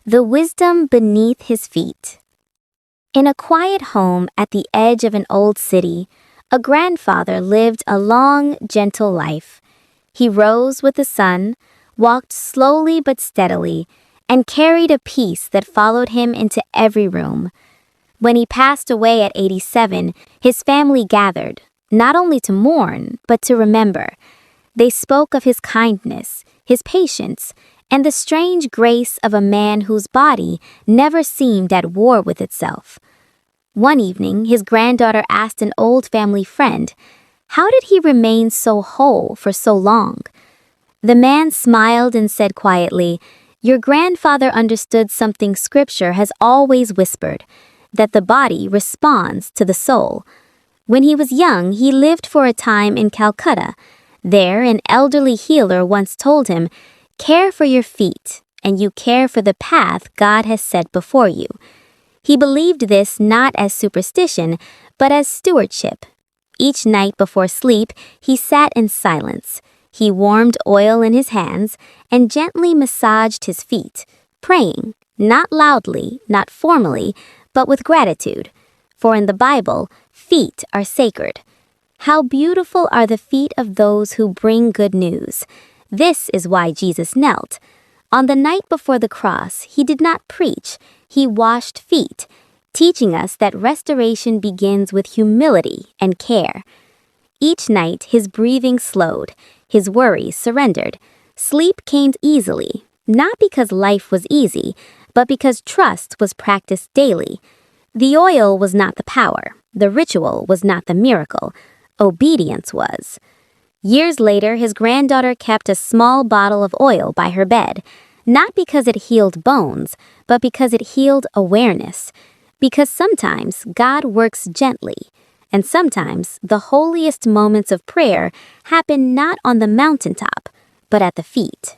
The wisdom beneath his feet. In a quiet home at the edge of an old city, a grandfather lived a long, gentle life. He rose with the sun, walked slowly but steadily, and carried a peace that followed him into every room. When he passed away at 87, his family gathered, not only to mourn, but to remember. They spoke of his kindness, his patience, and the strange grace of a man whose body never seemed at war with itself. One evening, his granddaughter asked an old family friend, "How did he remain so whole for so long?" The man smiled and said quietly, "Your grandfather understood something Scripture has always whispered, that the body responds to the soul. When he was young, he lived for a time in Calcutta. There, an elderly healer once told him, 'Care for your feet, and you care for the path God has set before you.' He believed this not as superstition, but as stewardship. Each night before sleep, he sat in silence. He warmed oil in his hands and gently massaged his feet, praying, not loudly, not formally, but with gratitude. For in the Bible, feet are sacred. How beautiful are the feet of those who bring good news. This is why Jesus knelt. On the night before the cross, he did not preach, he washed feet, teaching us that restoration begins with humility and care. Each night, his breathing slowed, his worries surrendered. Sleep came easily, not because life was easy, but because trust was practiced daily. The oil was not the power, the ritual was not the miracle, obedience was. Years later, his granddaughter kept a small bottle of oil by her bed, not because it healed bones, but because it healed awareness. Because sometimes God works gently, and sometimes the holiest moments of prayer happen not on the mountaintop, but at the feet.